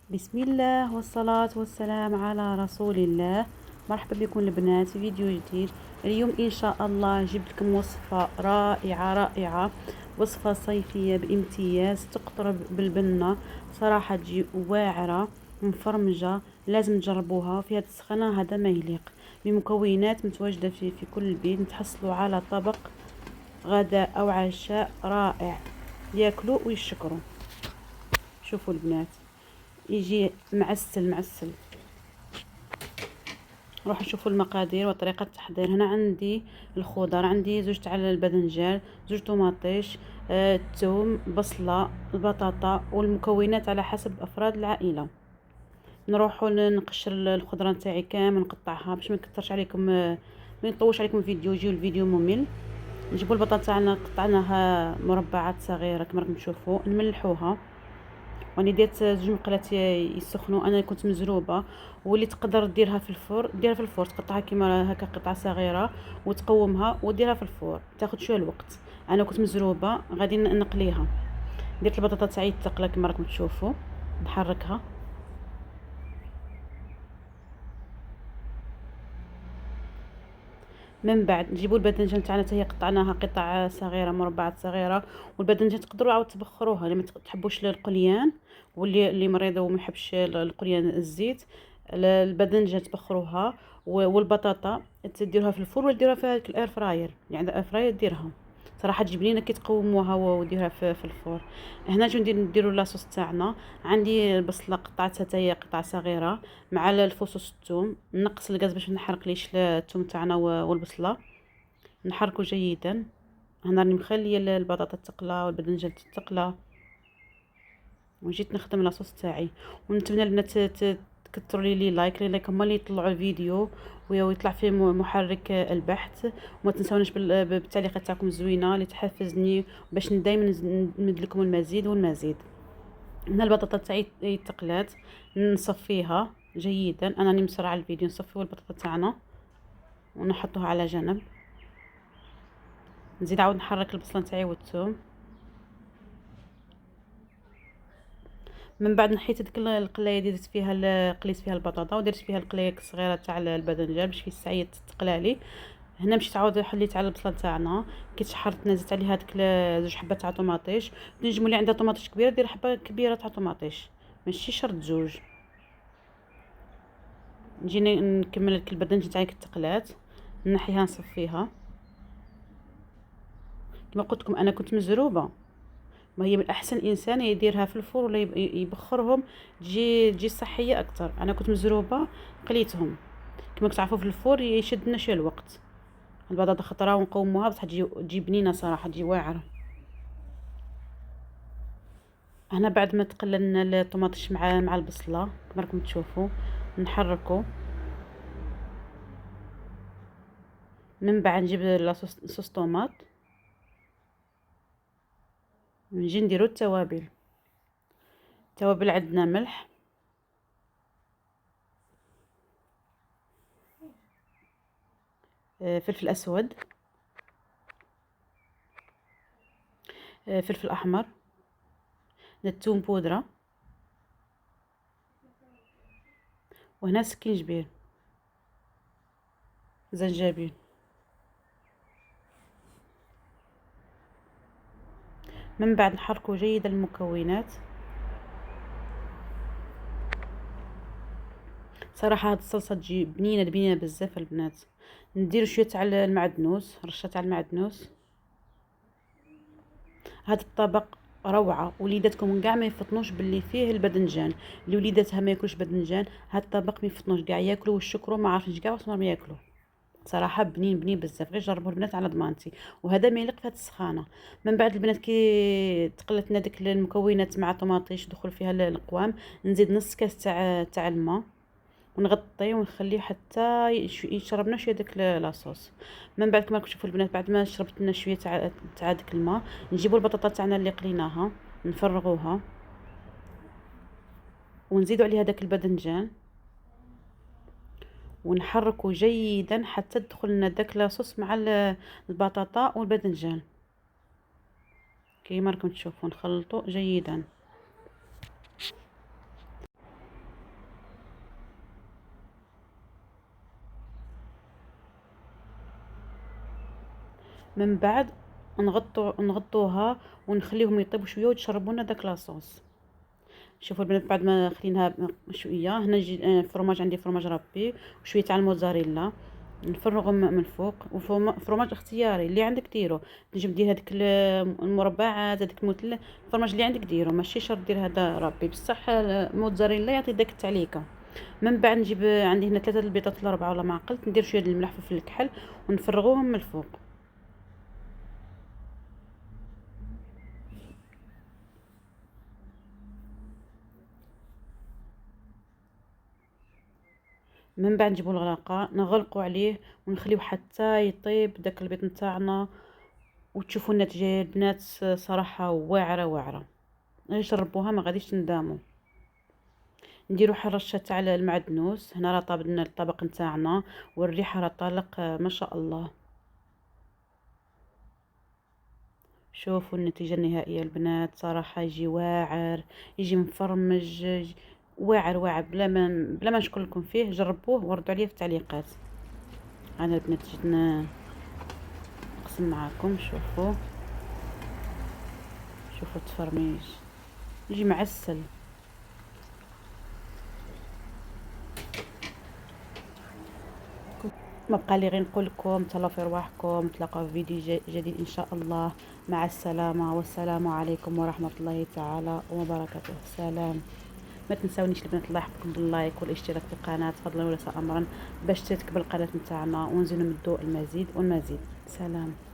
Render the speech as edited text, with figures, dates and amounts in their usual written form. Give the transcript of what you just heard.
بسم الله والصلاة والسلام على رسول الله. مرحبا بكم البنات في فيديو جديد. اليوم إن شاء الله جبت لكم وصفة رائعة، وصفة صيفية بامتياز تقطر بالبنة. صراحة تجي واعرة مفرمجة، لازم تجربوها في هذه السخانة. هذا ما يليق بمكونات متواجدة في كل بيت. نتحصلوا على طبق غداء أو عشاء رائع، ياكلوا ويشكروا. شوفوا البنات، يجي معسل. نروح نشوفوا المقادير وطريقة التحضير. هنا عندي الخضر، عندي زوج تاع الباذنجان، زوج طماطيش، الثوم، بصلة، البطاطا، والمكونات على حسب افراد العائلة. نروحوا نقشر الخضرة نتاعي كامل، نقطعها باش ما نكثرش عليكم، ما نطولش عليكم الفيديو، يجي الفيديو ممل. نجيبوا البطاطا تاعنا قطعناها مربعات صغيرة كما راكم تشوفوا، نملحوها. واني درت زوج مقلات يسخنوا. انا كنت مزروبه، واللي تقدر ديرها في الفرن ديرها في الفرن، تقطعها كيما هكا قطع صغيره وتقومها وديرها في الفرن، تاخذ شويه الوقت. انا كنت مزروبه غادي نقليها. درت البطاطا تاعي تقلى كما راكم تشوفوا، نحركها. من بعد نجيبوا الباذنجان تاعنا حتى هي قطعناها قطع صغيره، مربعات صغيره. والباذنجان تقدروا عاود تبخروها لما تحبوش القليان، واللي مريض وما يحبش القليان الزيت. الباذنجان تبخروها، والبطاطا تديروها في الفرن ولا ديروها في الاير فراير، يعني الاير فراير ديرها. صراحه تجي بنينه كي تقوموها وديروها في الفرن. هنا نجيو نديروا لاصوص تاعنا. عندي البصله قطعتها حتى هي قطع صغيره، مع الفصوص الثوم. نقص الغاز باش نحرق ليش الثوم تاعنا والبصله. نحركه جيدا. هنا راني مخليه البطاطا تقلى والباذنجان تقلى، وجيت نخدم لاصوص تاعي. ونتمنى البنات تكثروا لي لايك هما اللي يطلعوا الفيديو ويطلع فيه محرك البحث. وما تنسوناش بالتعليقات تاعكم الزوينه اللي تحفزني باش دائما نمد لكم المزيد والمزيد. هنا البطاطا تاعي تقلات، نصفيها جيدا. انا راني مسرعه الفيديو. نصفيو البطاطا تاعنا ونحطوها على جنب. نزيد عاود نحرك البصله تاعي والثوم. من بعد نحيت هذيك القلايه اللي درت فيها قليت فيها البطاطا، ودرت فيها القلايه الصغيره تاع الباذنجان باش في الساعه تقلالي. هنا مشيت عاود حليت على البصله تاعنا، كي تشحرت نزلت عليها هذيك زوج حبات تاع طوماطيش. نجم اللي عندها طوماطيش كبيره دير حبه كبيره تاع طوماطيش، ماشي شرط زوج. نجي نكمل الباذنجان تاعي كتقلات، نحيها نصفيها. كما قلت لكم انا كنت مزروبه، ما هي من الاحسن الانسان يديرها في الفرن ولا يبخرهم، تجي صحيه اكثر. انا كنت مزروبه قليتهم. كما تعرفوا في الفرن يشد لنا شويه الوقت. البطاطا خضراء ونقوموها بصح تجي بنينه صراحه، تجي واعره. هنا بعد ما تقللنا الطماطيش مع البصله كما راكم تشوفوا، نحركو. من بعد نجيب صوص طوماط، نجي نديرو التوابل. عندنا ملح، فلفل اسود، فلفل احمر، الثوم بودره، وهنا سكينجبير، زنجبيل. من بعد نحركو جيدا المكونات. صراحه هاد الصلصه تجي بنينه بزاف البنات. ندير شويه تاع المعدنوس، رشه تاع المعدنوس. هذا الطبق روعه، وليداتكم كاع ما يفطنوش باللي فيه الباذنجان. اللي وليداتها ما ياكلوش باذنجان، هذا الطبق ما يفطنوش كاع، ياكلوا ويشكروا، ما عارفينش كاع واش راهم ياكلوا. صراحه بنين بزاف، غير جربوا البنات على ضمانتي. وهذا ما يليق في هذه السخانه. من بعد البنات كي تقلت لنا ديك المكونات مع طماطيش دخل فيها القوام، نزيد نص كاس تاع الماء، ونغطيه ونخليه حتى يشرب لنا شويه داك لاصوص. من بعد كما راكم تشوفوا البنات، بعد ما شربت لنا شويه تاع داك الماء، نجيبوا البطاطا تاعنا اللي قليناها، نفرغوها، ونزيدوا عليها داك الباذنجان، ونحركه جيدا حتى تدخل لنا داك لاصوص مع البطاطا والباذنجان. كيما راكم تشوفوا نخلطوا جيدا. من بعد نغطوها ونخليهم يطيبوا شويه وتشربوا لنا داك لاصوص. شوفوا البنات بعد ما خليناها شويه، هنا نجي فرماج، عندي فرماج ربي وشويه تاع الموزاريلا نفرغهم من الفوق. وفرماج اختياري، اللي عندك ديرو. تنجم دير هذيك المربعات، هذيك الفرماج اللي عندك ديرو، ماشي شرط دير هذا ربي، بصح الموزاريلا يعطي داك التعليكه. من بعد نجيب عندي هنا 3 البيضات ولا 4 ولا ما عقلت، ندير شويه الملح في الكحل ونفرغوهم من الفوق. من بعد نجيبو الغلاقه نغلقوا عليه ونخليه حتى يطيب داك البيض نتاعنا. وتشوفوا النتيجه البنات صراحه واعره واعره، جربوها ما غاديش تندموا. نديرو حرشه تاع المعدنوس، هنا راه طابنا الطبق نتاعنا والريحه راه طالق ما شاء الله. شوفوا النتيجه النهائيه البنات، صراحه يجي واعر، يجي مفرمج، واعر واعر بلا ما نشكر لكم فيه. جربوه وردوا عليه في التعليقات. انا البنات جيت نقسم معاكم. شوفوا التفرميج يجي معسل. ما بقى لي غير نقول لكم تهلاو في رواحكم، نتلاقاو في فيديو جديد ان شاء الله. مع السلامه، والسلام عليكم ورحمه الله تعالى وبركاته. سلام. ما تنساونيش البنات الله يحفظكم باللايك والاشتراك في القناه فضلا وليس امرا، باش تكبر القناه نتاعنا ونزيدو نمدو المزيد والمزيد. سلام.